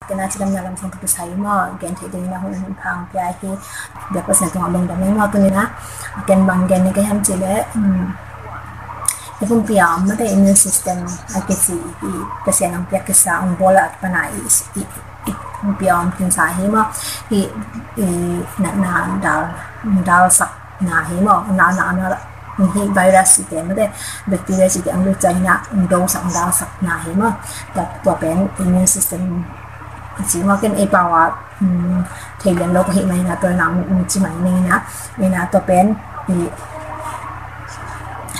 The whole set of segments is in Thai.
kena cilam dalam sangka pesai mo gen te ding na hun phang pya hi de percent to long dam mo tu ni na gen bang gen ni ke ham chile Ipung piam mate immune system akesi I percent ang pya kesa ang bola at panai ipung piam kin sa hi mo I na dal sak na hi mo na hi virus ite mate bacteria ite ang lu chai na do sak dal sak na hi mo ta to pen immune system chỉ mà cái ai bảo à thì lần lâu hiện nay là tôi làm chỉ mấy này na tôi bên thì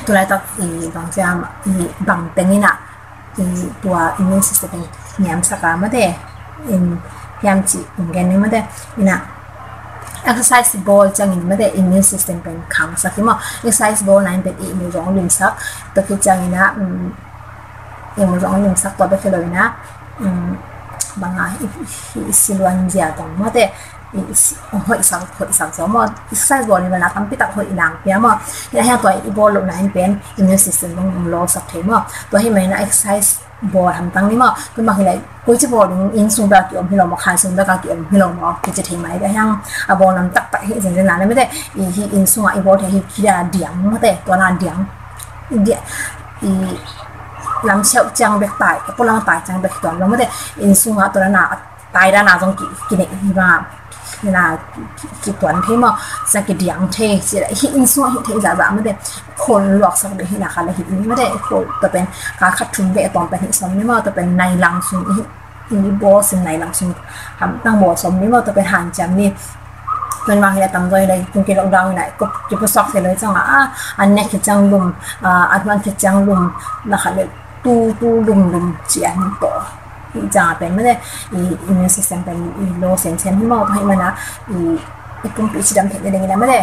tôi lại tập thì bằng xem thì bằng tên này nè thì tôi immune system nhắm sắc cả mất đấy nhắm chỉ cái này mất đấy nè exercise ball chẳng những mất đấy immune system bên khám sắc thì mà exercise ball này bên immune giống lùm sắc tôi cứ chẳng nè immune giống lùm sắc tôi biết cái lời nè bang siluan dia tong mate hoi sang so mo exercise ball ni na tam pitak hoi lang pia mo ya ha to I ball lo na in pen immune system long lo sak the mo to hi mai na exercise ball ham tang ni mo tu ma hilai koi chi ball in sung ba ki om hilo mo khan sung ba ka ki om hilo mo ki chi the mai ga hang a ball nam tak tak hi jeng na me de hi in sung a ball the hi ki da diang mo te to na diang dia làm sẹo trang bẹt tải, có làm tải trang bẹt toàn nó mới để in sung á tôi là tải ra nào trong kỳ này và là kỳ toán thế mà sang kỳ điểm thế chỉ là in sung hiện thế giả mới đểคนหลอกสักเดี๋ยวนะค่ะเลยหินไม่ได้คนแต่เป็นการคัดทุนแบบตอนเป็นหินสมนี่มาแต่เป็นในลังซุนนี่บอสในลังซุนทำตั้งบอสมนี่มาแต่เป็นหางจำนี่เป็นมาที่ทำโดยเลยคุณกินเราไหนก็จะไปสอบเสร็จเลยจังอันนี้คือจังลุมอันนั้นคือจังลุมนะคะเลยตู้ลุมเจียนต่อจังเป็นไม่ได้immune system เป็นlow sense ที่มองให้มันนะปุ่มปีชิดำเห็นได้ยังไงไม่ได้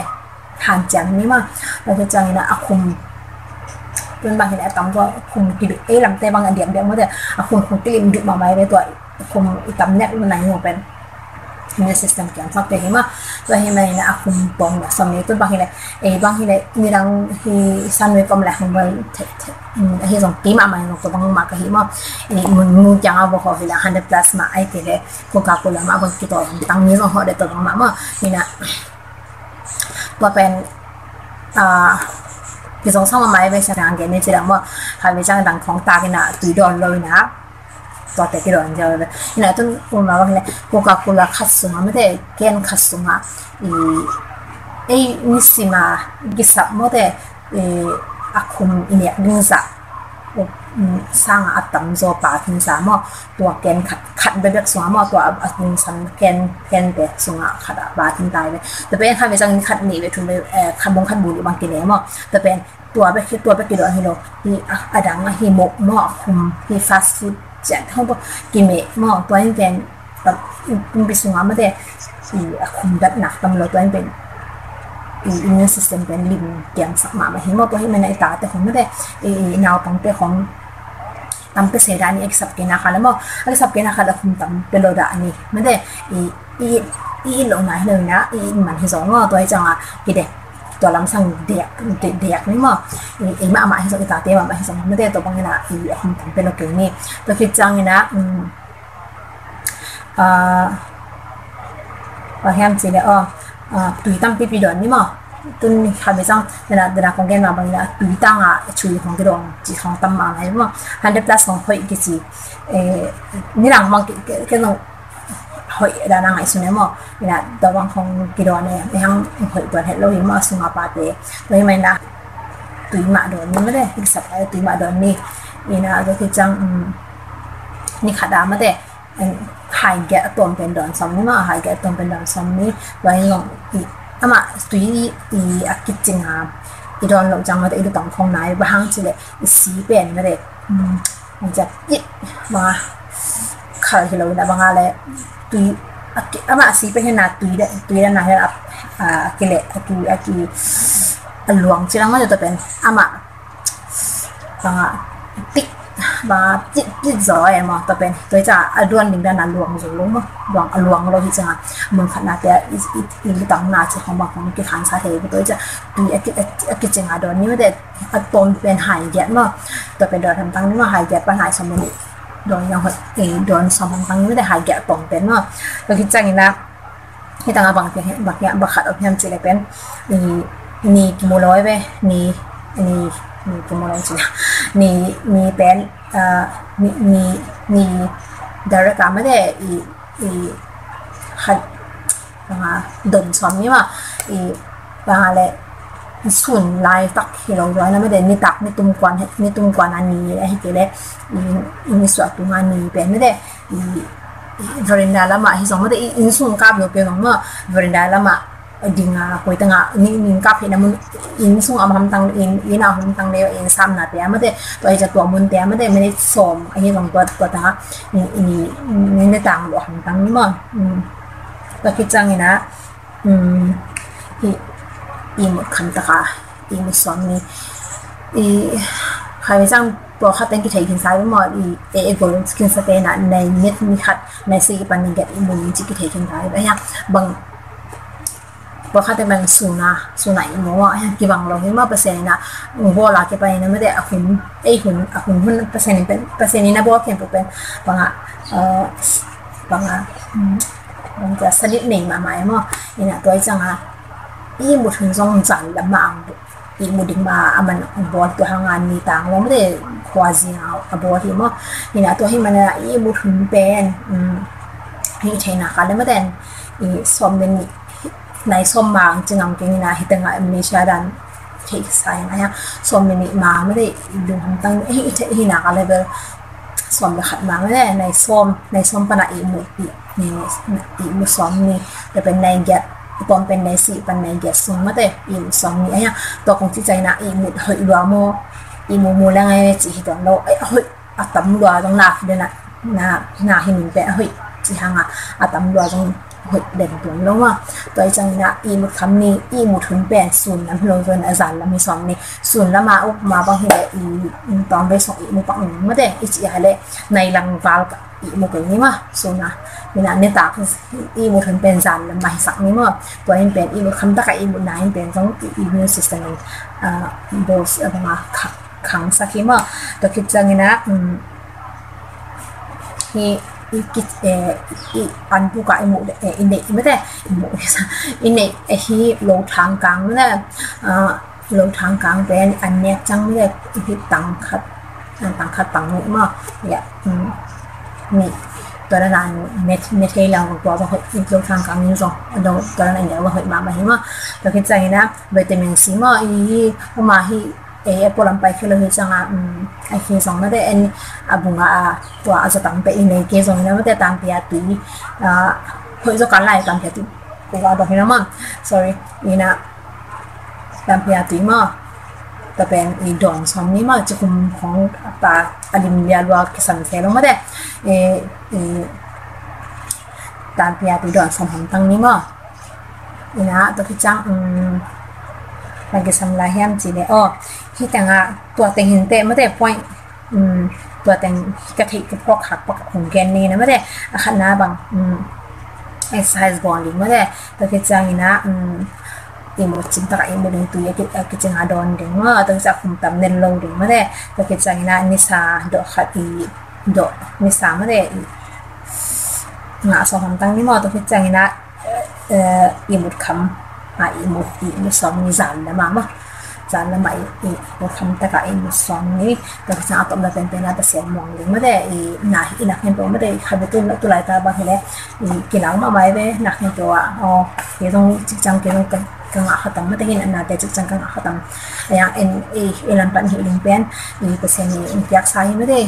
ทานจังนี่มาเราจะจังนะอาคุมเป็นบางทีนะตำตัวคุมกินลำเต้บางอันเดียมไม่ได้อาคุมกินดึกมาไว้ไปตัวคุมตำเนี่ยมันไหนหัวเป็นimmune system เกี่ยวกับตัวเห็นมั้ยตัวเห็นไหมนะอาคุมปองเนี่ยสมัยตัวบางทีเลยบางทีเลยมีรังที่สันไว้ก็มาแล้วมันที่ส่งตีมามันก็บางมากก็เห็นมั้ยมึงจังเอาบอกเขาเลย100 plus มาไอ้ที่เลยโคคาโคล่ามาบางทีตัวตั้งนี้ส่งเขาได้ตัวบางมากมั้ยนี่นะตัวเป็นที่ส่งเข้ามาไม่ไปแสดงเกณฑ์นี่จะได้ว่าใครไปจ้างดังของตากันนะตุยดอนเลยนะตัวแต่ที่เราเจอเลยนี่ต้นคนมาว่าเนี่ยโคคาโคล่าคัดส่งมาไม่ได้เกณฑ์คัดส่งมานิสิมากิสับไม่ได้อาคุมเนี่ยดึงสับสร้างอัตตัมโซปาถึงสามตัวเกณฑ์ขัดไปแบบสวมตัวอัตมินสันเกณฑ์แบบสงขัดบาถึงตายเลยแต่เป็นข้าไปจังขัดหนีไปถึงไปขัดบุญบางกิเลสแต่เป็นตัวไปกิโลฮิโลที่อดังฮิโมคุมที่ฟาสต์ฟู้ดจัดห้องกิเมะตัวนี้เป็นแบบเป็นสงไม่ได้คุมแบบหนักตำรวจตัวนี้เป็นimmune system เป็นลิมเกี่ยงสักมาเห็นว่าตัวให้มันในตาแต่ของไม่ได้แนวตั้งแต่ของตั้งแต่เสดานี่เอกสับเกณฑ์นะคะแล้วก็เอกสับเกณฑ์นะคะแล้วคุมตั้งเป็นโลดานี่ไม่ได้ลงไหนเลยนะมันที่สองว่าตัวให้จังกี่เด็กตัวลำสั่งเด็กนี่มั้งมาให้สองตาเตี้ยมาให้สองไม่ได้ตัวบางอย่างคุมตั้งเป็นโลเกนี่ตัวคิดจังนี่นะว่าแฮมจีเลยตุยตั้งปีดอนนี่มั้งตุนข้าไปจังเดี๋ยวของแกมาบางอย่างตุยตั้งช่วยของกระดองจีของตั้มมาอะไรมั้ง100 plus ของหอยกี่จีนี่หลังมังก็ต้องหอยด้านหลังไอ้ส่วนนี้มั้งนี่ตัวบางของกระดองเนี่ยไอ้ห้างหอยตัวเห็ดเราเห็นมั้งสุมาปาเต้ตัวนี้มันนะตุยมาดอนนี่ไม่ได้อีกสักตุยมาดอนนี่นะก็คือจังนี่ขาดาไม่ได้หายแก่ตัวเป็นดอนซ้ำนี่มั้งหายแก่ตัวเป็นดอนซ้ำนี่ไว้ลงอามาตุยอากิจริงอีดอนเราจังมาแต่อีต้องคงไหนบางทีเลยสีเป็นไม่ได้มันจะยิดมาขาดที่เราได้บางอะไรตุยอามาสีเป็นขนาดตุยได้นานแล้วกิเลสตุยหลวงที่เราไม่จะเป็นอามาบางติ๊กบางจิตจ่อยมั้งแต่เป็นตัวจะดวนดิ่งด้านนั้นหลวงจะลงมั้งหลวงเราที่จะเมืองขนาดแต่อีต่างนาจะของบางของกี่ขันสาเหตุตัวจะดูกิจงานดอนนี้ไม่ได้ต้นเป็นหายแย่มั้งแต่เป็นดอนทำตั้งนี้มาหายแย่ปัญหาสมุน โดนยังหดโดนสมตั้งไม่ได้หายแก่ปองเป็นเนาะเราคิดจังนะที่ต่างบางทีบางอย่างบางขัดเอาเพียงจีเลยเป็นนี่กิโมร้อยไปนี่กิโมร้อยจีนี่เป็นนี่ดาร์กไม่ได้ขัดบางโดนสมนี่ว่าบางอะไรส่วนลายตักที่เราด้วยนะไม่ได้นี่ตักนี่ตุ้มกวนอันนี้ไอ้ที่เลยนี่ส่วนตุ้มอันนี้เป็นไม่ได้veranda lama hisong mate insung kap yo pe ngam veranda lama dinga koi tanga ning kap he namun insung am tang ina hum tang le in sam na pe mate to ai ja to mun te mate mene som ai ngam to ta ni ne tang lo hum tang ni ma to ki chang ina i mo khan ta ka i mo som ni khai changตัวขัดแต่งกิจกิจสายหมดกลุ่มสกินสเตน่ะในเน็ตมีขัดในสิ่งปันนิเกตมุมจิกิจกิจสายไปฮะบางตัวขัดแต่งสูน่ะอีโมว่ากี่บางเราเห็นว่าเปอร์เซ็นต์นะบัวลาเก็บไปนะไม่ได้หุ่นหุ่นเปอร์เซ็นต์นี้นะบัวเขียนเป็นบางจะสนิทหนึ่งมาหมายมั้งนี่นะตัวจังอ่ะบุตรทรงจันละมังmudik ma aman bol to hangan ni tang lo mde khwazi na abori mo ina to hi mana mu thun pen hi thena kale maden som den nai som mang chingam ke ni na hitanga amnesia dan thei sai na ya som ni ma mde dum tang hi na kale be som le khat ma mde nai som pana mu som ni le ben nai getปอมเป็นในสีปันในเกียรส่งมาแต่อีสองนี้เนี่ยตัวของที่ใจนะอีมุดเฮยรัวโมอีมูแล้วไงจีฮิตอนเราเฮ้ยอัตมรัวต้องนักเดนะนาหินเป็นเฮ้ยจีฮังอัตมรัวต้องเฮ้ยเด่นตัวเราว่าตัวใจนะอีมุดคำนี้อีมุดทุนเป็นศูนย์น้ำลงจนอาจารย์เรามีสองนี้ศูนย์แล้วมาบางทีอีตอนไปส่งอีมุดปังมาแต่อีจีอะไรในลังวาลกับอีมุดนี้มาศูนย์นะมีนะเนี่ยตาอีมุดทุนเป็นจันแล้วมาสักนี้มั้งตัวนี้เป็นอีมุดคำตะกับอีมุดไหนเป็นต้องอีมิวสิสเต็มโบสอะไรมาขังสักทีมั้งตัวคิดจังนะที่กิจอันผู้ก่ออิมุอินเด็กไม่ได้อินเด็กที่ลงทางกลางไม่ได้ลงทางกลางเป็นอันเนี้ยจังไม่ได้ที่ต่างคัดต่างนี่มั้งเนี่ยนี่ตัวนั้นเน็ตให้เราตัวเราลงทางกลางนี่จ้ะเราตัวนั้นเดี๋ยวเราเห็นมาเห็นมั้งเราคิดใจนะวิตามินซีมั้งพอมาที่พอลำไปคือเราเห็นจังไอ้เคสองไม่ได้บุงตัวอาจจะตั้งไปในเคสองนั้นไม่ได้ตามเพียตุยเพื่อจะการไล่ตามเพียตุยกูว่าบอกให้นะมั้ง sorry นี่นะตามเพียตุยมั้งแต่เป็นอีดอนสองนี้มั้งจะคุมของตาอลิมเลียรัวกิสันเซลงไม่ได้ตามเพียตุยดอนสองตั้งนี้มั้งนี่นะตัวที่จังlagi samlah yang cileที่แต่งตัวแต่งหินเตะไม่ได้พอยตัวแต่งกระถิ่นพวกหักพวกของแกนนี่นะไม่ได้ขนาดบางexercise bonding ไม่ได้แต่ที่จังนะอีโมจินตระอีโมดึงตัวกิจงาดอนดึงว่าต้องจะคุมตำเนินลงดึงไม่ได้แต่ที่จังนะนิสาดอกขัดดอกนิสาไม่ได้งาสองตั้งนี่มั้งตัวที่จังนะอีโมคำอีมุสองนี่จันละมาอีมุคำตะกะอีมุสองนี่แต่ก็จะเอาตัวมาเป็นอะไรแต่เสียงมองเลยไม่ได้หนักเห็นตัวไม่ได้ขับไปตัวไรตาบางทีเลยกินเหล้ามาไว้ไปหนักเห็นตัวเกี่ยวกับจิตจังเกี่ยวกับกังอาขตัมไม่ได้เห็นอันนั้นแต่จิตจังกังอาขตัมอย่างลันปันหิลิงเป็นเปอร์เซ็นต์นี่อยากใช้ไม่ได้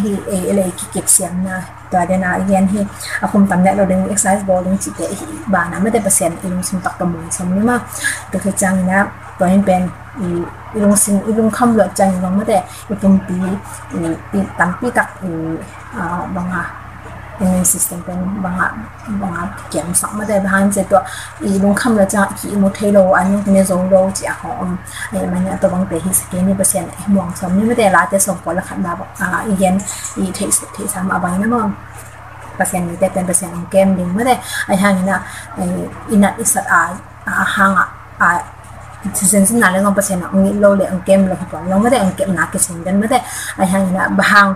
เลยเก็บเสียงนะตัวเดียนะเรียนที่อาคุมตำแหน่งเราเดิน exercise ball ดึงจิตบานะไม่ได้เปอร์เซ็นต์ลุงสิมตักตะมุนสมนี่มาตัวคือจังนะตัวนี้เป็นลุงคำหลอกจังลงไม่ได้ลุงปีตั้งปีตักบางimmune system เป็นบางเกี่ยมสักไม่ได้บางทีตัวลุงคำหลอกจังอีโมเทโลอันนี้เป็นโซโลจีอาของมันเนี่ยตัวบางเปที่สเกนนี่เปอร์เซ็นต์มองสมนี่ไม่ได้ลาแต่ส่งผลละขันมาบอกเย็นเทสามบางนะมั้งเปอร์เซ็นต์นี้แต่เป็นเปอร์เซ็นต์ของเกมดึงไม่ได้ไอ้ห่างนี่นะอินัดอิสัตห่างเซนซินาเลย1%นะองค์โลเลยองค์เกมเลยครับผมเราไม่ได้องค์เกมนักเก็ตเซนเดนไม่ได้ไอ้ห่างนี่นะบาง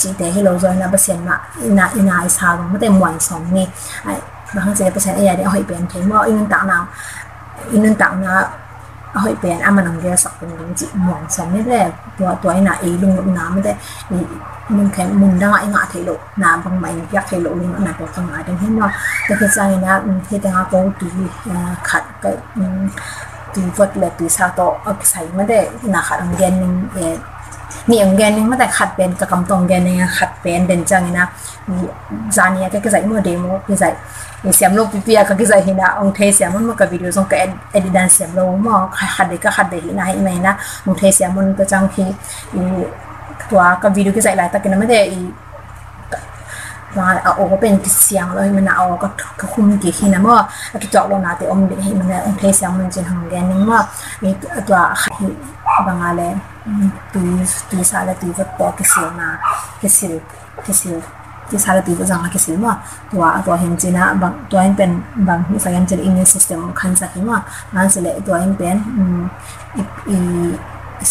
จีเตะให้เราจอยนะเปอร์เซ็นต์มาอินาอิสาลงไม่ได้มวนสองนี่ไอ้บางทีเปอร์เซ็นต์ไอ้ยาเดี๋ยวให้เปลี่ยนเทมว่าอินต่างนะเอาให้เปลี่ยนมันต้องเรียนสักเป็นจริงมวนสองนี่แหละตัวไอ้น่ะลุงน้ำไม่ได้มันแค่มุนได้ไอ้หน้าเทโลน้ำบางใหม่อยากเทโลลุงน่ะตัวจังหวะดังที่ว่าแต่คือใจนะที่แต่เราตีขัดก็ตีวัดเลยตีซาโตเอาใส่ไม่ได้หน้าขัดองเกนนึงนี่องเกนนึงไม่ได้ขัดเป็นกับกำตองเกนนึงขัดเป็นเด่นจังนะจานี่ก็ใส่เมื่อเดโมก็ใส่เสียมโลกปีๆก็ใส่หินะองเทเสียมันกับวิดีโอส่งกับเอดิดันเสียมโลมั่งขัดเด็กก็ขัดเด็กหินะอีไม่นะองเทเสียมันก็จังที่ตัวกับวิดีโอก็ใส่หลายแต่กันไม่ได้ว่าเอาก็เป็นเสียงเลยมันเอาก็คุมกี่ทีนะเมื่อกิจวัตรเราหนาแต่อมเด็กมันเนี่ยองเทเสียงมันจะทำแกนนึงว่ามีตัวบางอะไรตีสารตีวัดตัวกิเสียนะกิเสียตีสารตีวัดจังกิเสียว่าตัวเห็นจีนะบางตัวเห็นเป็นบางที่ใส่กันจะอิมมูนซิสเต็มขันสักว่านั่นสิเลยตัวเห็นเป็น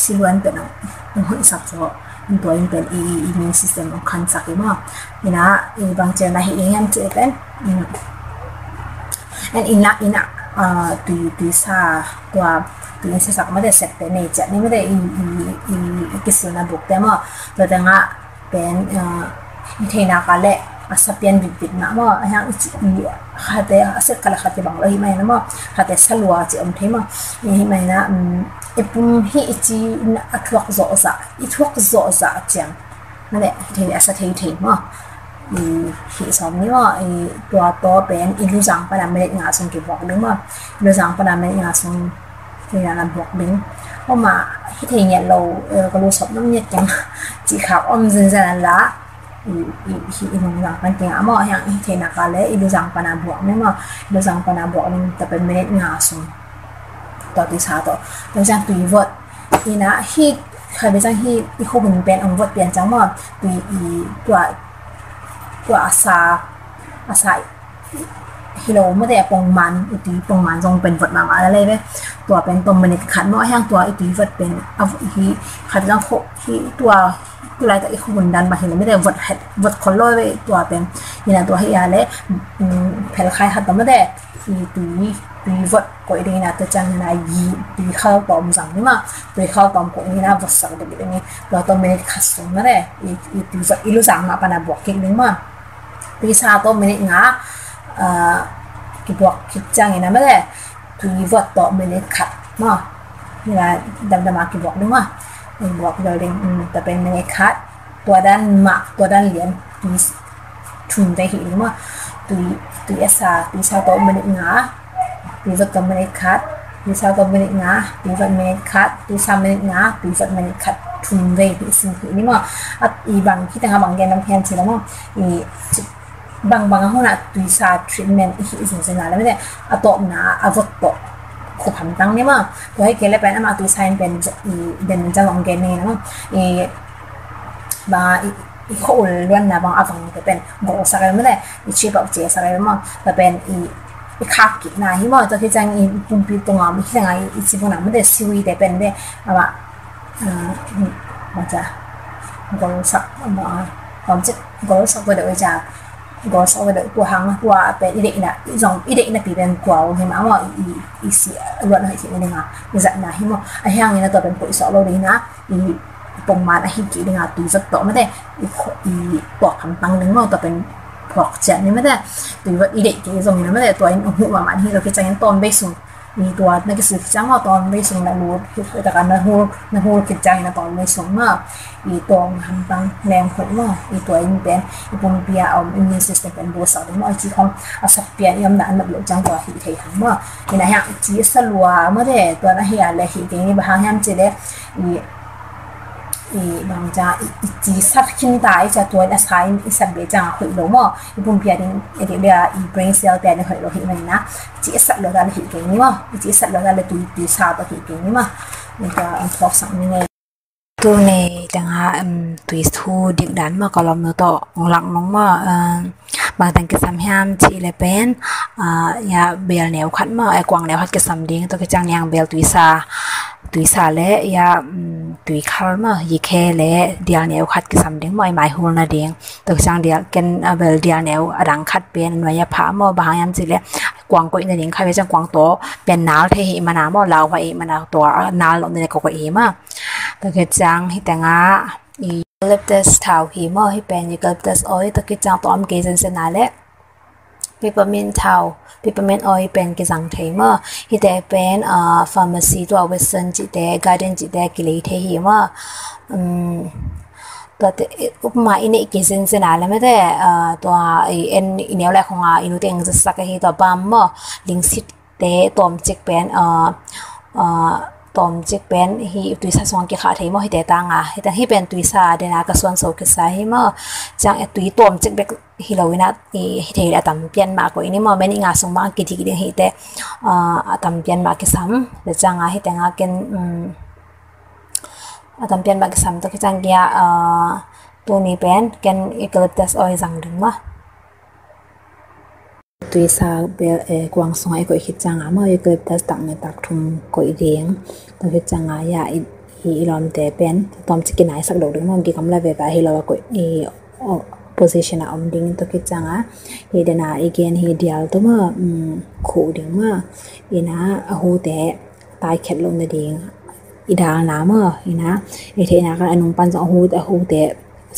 สิลวนเป็นหัวสับตัวตัวเองเป็นอิมมูนซิสเต็มของขันสักว่านี่นะบางเจอในที่ยังเจอเป็นอินะตีซาตัวสักไม่ได้เสร็จเป็นในจัดนี่ไม่ได้กิจนะบุกแต่ว่าตัวแต่งะเป็นเทนาคาเล่สับเปลี่ยนบิดนะว่าอย่างขัดเตะเสร็จกันแล้วขัดเตะบางเลยไม่นะว่าขัดเตะสลัวจะเทมาไม่นะปุ่มที่จีนทวกโซซาจังนั่นแหละที่อาศัยเทมาที่สองนี่ว่าตัวเป็นอิลูซังปนามเมริกาส่งกี่บอกดึงว่าอิลูซังปนามเมริกาส่งที่นั่นบอกดึงเพราะมาที่เทียนเราก็รู้สอบน้ำเนี่ยจังจีขาวอมซึนซันละอิลูซังเป็นเตียงอ่ะมั่วอย่างที่นักการเลยอิลูซังปนามบอกนี่ว่าอิลูซังปนามบอกนี่แต่เป็นเมริกาส่งต่อที่สาต่อตัวจังตุยวัดนี่นะที่ใครไปจังที่เขาเป็นองค์วัดเปลี่ยนจังว่าตุยตัวอาซาฮิโร่ไม่ได้ปองมันตีปองมันทรงเป็นวัดบางอะไรเลยตัวเป็นตัวมันขันเนาะแห้งตัวตีวัดเป็นเอาที่ใครไปจังที่ตัวอะไรแต่อีกคนดันมาเห็นไม่ได้วัดคนร้อยไปตัวเป็นนี่นะตัวให้ยาเลยแผ่นคลายหัดแต่ไม่ได้ตีวัดก็อีกนะตัวจังนะตีเข้าตอมสั่งนี่มาตีเข้าตอมก็อีกนะวัดสั่งเด็กๆนี่ตัวตัวไม่ได้ขัดส่งนั่นแหละตีวัดอีลูสั่งมาปนาบวกเก่งนึงมาตีซาตัวไม่ได้งากี่บวกคิดจังนี่นะไม่ได้ตีวัดตัวไม่ได้ขัดมานี่นะดำมากี่บวกนึงมาบวกเราเองแต่เป็นไม่ได้ขัดตัวด้านมาตัวด้านเหรียญตีชุนได้เห็นนึงมาตีซาตัวไม่ได้งาตีวัดตัวไม่ได้ขัดตีซาตัวไม่ได้งาตีวัดไม่ได้ขัดตีซาไม่ได้งาตีวัดไม่ได้ขัดทุนได้ที่สิ่งนี้มาอีบางที่ต่างบางแกนน้ำแข็งสิแล้วมั้งบางห้องน่ะตีซาทรีทเมนต์อีสิ่งนั้นแล้วไม่ได้ตัวน่ะวัดตัวขบหันตั้งนี่มั้งตัวให้เกลือเป็นตัวซายเป็นเด่นจะลองแกนนี่นะมั้งบางเขาล้วนนะบางฟังจะเป็นบอกสักอะไรไม่ได้ชีพแบบเจสักอะไรมั้งแต่เป็นคักกินนะที่ว่าจะที่จังปุ่มปีตรงอ่ะไม่ใช่ไงสิ่งนั้นไม่ได้ซีวีแต่เป็นได้ว่ามันจะก็สักความจะก็สักก็เดี๋ยวจะก็สักก็เดี๋ยวตัวหางตัวเป็นอีเด็กน่ะอีเด็กน่ะปีเป็นกว่าเห็นไหมว่าอีเสียล้วนให้สิ่งนี้นะนี่จะนะที่ว่าไอ้ห่างนี่นะตัวเป็นปุ๋ยสอเราเลยนะปงมาไอ้หินกี่นะตีสักตัวไม่ได้ปอกคำตังนึงเราตัวเป็นพอกเจ็ดนี่ไม่ได้ตัวว่าอีเด็กที่ตรงนี้ไม่ได้ตัวหัวมันที่เราคิดจะยังตอนไม่สูงมีตัวนักศึกษาว่าตอนไม่สูงแล้วรู้แต่การนะฮูคิดใจนะตอนไม่สูงมากอีตัวทำตังแรงหัวมากอีตัวอินเป็นอีปุ่มเปียเอาอิมมูนซิสเต็มเป็นบัวสาวที่ว่าจีของอาศัยเปียยำหนาหนักหลุดจังตัวหิเทียงว่าอีนะฮะจีสลัวไม่ได้ตัวนั้นเฮียเลยหิเทียงนี่บางอย่างจีเลยบางจ้าจีสักขึ้นตายจะตัวนักสายสับเบจังคุยลงมั้งอีปุ่มเพียดิเดี๋ยวอีเบรนเซลแต่ในคุยลงหิมันนะจีสักเราได้หิเก่งนี่มั้งจีสักเราได้ตัวซาตัวหิเก่งนี่มั้งนี่ก็อันทอกสังนี่ไงตัวในจังหะตัวทูดิกดันมาก็ลองตัวต่อหลังน้องมาบางแต่งกิจสัมยามจีเลยเป็นยาเบลแนวขัดมาไอ้กวางแนวขัดกิจสัมดิ้งตัวกิจจังยังเบลตัวซา ตุยซาเละยาตุยคัลมายีเคเละเดียลเนวขัดกิสำเด้งมอยไม้ฮูลนาเด้งตัวจังเดียลกันเวลเดียลเนวรังขัดเป็นหน่วยยาผามาบางยามจิเละกวางก็อินเด้งใครไปจังกวางโตเป็นนาลเทหิมานามอลาวไปมานาวตัวนาลในกก็เอมาตัวจังฮิตังอาอีเลปเตสเท้าหิมอฮิเป็นยูเลปเตสออยตัวจังตัวอมเกจันเซนาเละปิปเปอร์มินต์เท้าปิปเปอร์มินต์ออยเป็นกิจังเทมอฮิแต่เป็นฟาร์มาซีตัวเวสเซนจิแต่การ์เดนจิแต่กิเลเทหิมอตัวอุปมาอินเอกสินเซนาเลยไม่ได้ตัวเอ็นอินเนลแรกของอินุเตงจะสักให้ตัวบัมมอลิงซิตเตตอมจิกเป็นตอมจิกเป็นฮีตุยซาสวงกิขาเทมอให้เตตังแต่ให้เป็นตุยซาเดนากระส่วนโซกิสาให้มอจังตุยตอมจิกเบกฮิโลวินาฮิเทอตัมเปียนมากกว่านี้มอเมนิงาสงบางกิจกิจให้เตตัมเปียนมากกิซัมแต่จังให้แต่งากันตัมเปียนมากกิซัมตัวจังเกียตัวนี้เป็นกันอีกเลปตัสออยจังดึงมาตุยซาเบลกวางสงไอก็คิดจังมออีกเลปตัสตักในตักทุมก็อีเดียงตัวคิดจังยาอีลอมเตเป็นตอมจิกินไหนสักดอกดึงมอกิกำลังเวบาฮิโลก็อีposition om ding to ki changa he dena again he dial to ma khu ding ma ina hu te tai khet lom na ding ida na ma ina e the na ka anung pan jong hu te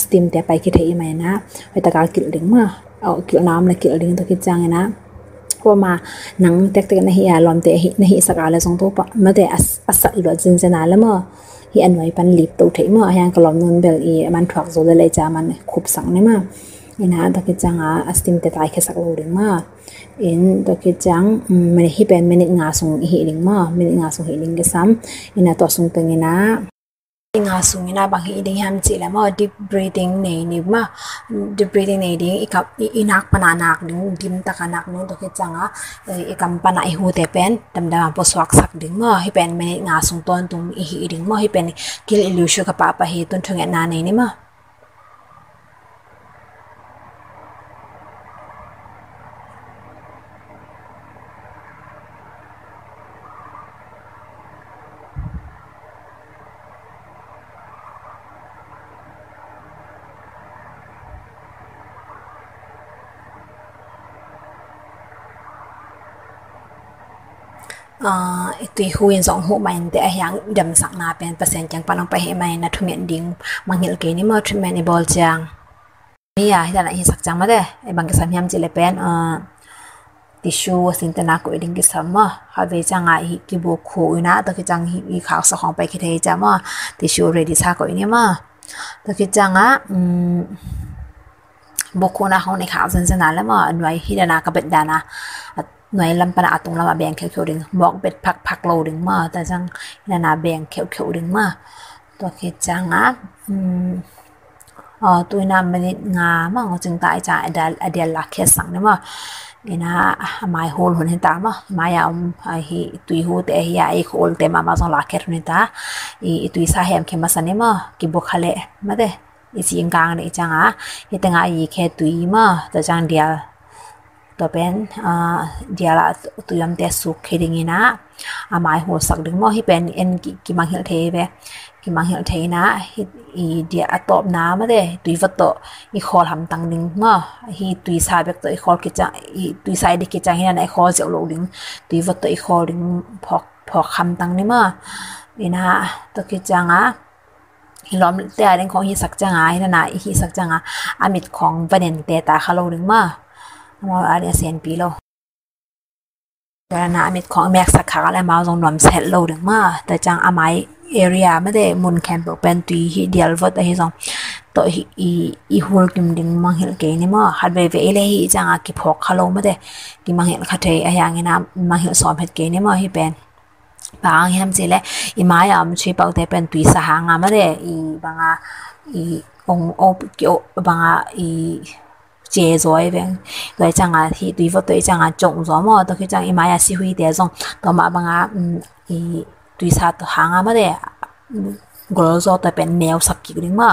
steam te pai ki the i mai na hoi ta ka kil ding ma au kil nam la kil ding to ki changa na ko ma nang tek tek na hi a lom te hi na hi sakala jong to pa ma te asa lo jin jana la ma hi anไว้ปันลิบตัวเทมอยังกลอมนนเบลอีมันถวักโซเลยจามันขุบสังเนี่ยมาอินะตะกิจังอัสติมเตตายแค่สักโลดึงมาอินตะกิจังมันฮิเป็นมันงาส่งฮิลิงมามันงาส่งฮิลิงก็ซ้ำอินะตัวส่งตึงอินะงาส่งอินะบางฮิลิงฮัมจิแล้วมา deep breathing นี่มา deep breathing นี่ดิอีกับอีนักปนานักดึงดิมตะกันักนู้นตะกิจังอีกำปนาอีหูแต่เป็นดำๆปสวักสักดึงมาให้เป็นมันงาส่งต้นตรงอีฮิลิงมาให้เป็นกิลอิลูชัวกับปะปะฮิต้นถึงนานนี่มาตุยหูยินสองหูมันแต่ยังดำสักนาเป็นเปอร์เซ็นต์จังปนลงไปให้มันนะทุเมียนดิ้งมังหิลเกนี่มาทุเมียนในบอลจังนี่อ่ะที่ตอนนี้สักจังมาได้ไอ้บางกิสามยามจิเลเป็นทิชชูสินตนากุยดิ้งกิสามมาฮาเวจังฮิกิบุคูนะตะกิจังฮิขาวสของไปคิดให้จังมาทิชชูเรดิซากุยนี่มาตะกิจังบุคูนะของในขาวเส้นๆนั้นแล้วมาหน่วยฮิดานากระเบ็ดดานะหน่วยลำปนาตรงลำมาแบ่งเขียวๆดึงบอกเป็ดพักโลดึงมาแต่จังนานาแบ่งเขียวๆดึงมาตัวคิดจังตัวน้ำมันงามั่งจึงตายจากเดียลลักเคสังเนี่ยมาเนี่ยนะไม้โฮลหุ่นเห็นตามาไม้ยาวฮีตุยหูแต่ฮีไอโฮลแต่มาส่งลักเคหุ่นเห็นตาตุยสาเหมเข้มมาสันเนี่ยมากิบุกขะเละมาเด้อีสิงกลางเนี่ยจังฮีแต่งอีแค่ตุยมาแต่จังเดียตัวเป็นเดียละตัวยำเตสุกเฮดิงินะหมายหัวสักดึงมอให้เป็นเอ็นกิมังเฮลเทเบกิมังเฮลเทนะอีเดียตอบน้ำมาเด้ตุยวัตโตอีคอลทำตังดึงมอฮีตุยสายแบบตัวอีคอลกิจอีตุยสายดิกิจให้นั่นไอคอลเสียวโลดึงตุยวัตโตอีคอลดึงพอคำตังนี่มอนี่นะตัวกิจังฮิล้อมแต่เรื่องของฮิสักจังนั่นนะฮิสักจังอามิดของประเด็นเตตาคาโลดึงมามาอะไรเสียนปีโลแต่นะมิดของแม็กสักขาอะไรมาตรงนวมเซตโลดึงมาแต่จังอาไม้เอเรียไม่ได้มุนแคมเปเป็นตุยฮิเดียลวัดแต่ฮิซองตัวอีฮูลกิมดึงมังเฮลเกนี่มาฮัดเวเวเลยฮิจังกิพอกคาโลไม่ได้กิมังเฮลคาเทยอย่างงี้นะมังเฮลสอมเฮลเกนี่มาฮิเป็นบางแฮมสิเลยอีไม้อะมันช่วยเป่าแต่เป็นตุยสหางาไม่ได้อีบางอีองโอกิโอบางอีเจจอยเป็นก็จังที่ตุยวัดตัวจังจงจอมอตัวคือจังอีไม้อะสิหุยเดียจงตัวมาบางอีตุยสาตัวหางาไม่ได้กลัวจอตัวเป็นแนวสักกิริมา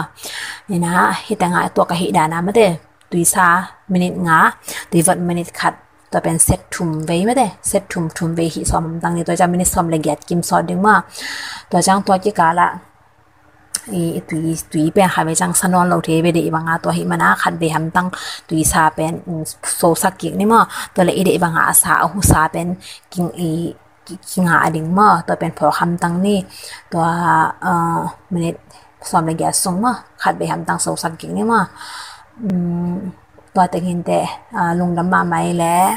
เนี่ยนะฮิตังตัวกับฮิดานะไม่ได้ตุยสามินิทงาตุยวัดมินิทขัด ตัวเป็นเซตทุ่มไว้ไม่ได้เซตทุ่มไว้หิซ้อมดังนี้ตัวจะไม่ได้ซ้อมละเอียดกิมซอดดึงมาตัวจังตัวกี่กาละตุยเป็นหาไปจังสนอนเราเทไปเดบางตัวหิมันขัดเบหัมตั้งตุยซาเป็นโซสักกิกนี่มาตัวละเดบางสาหูซาเป็นกิงกิงหาดิ่งมาตัวเป็นพอคำตั้งนี่ตัวมันซ้อมละเอียดส่งมาขัดเบหัมตั้งโซสักกิกนี่มาตัวแต่เห็นแต่ลงลำบากไหมแล้ว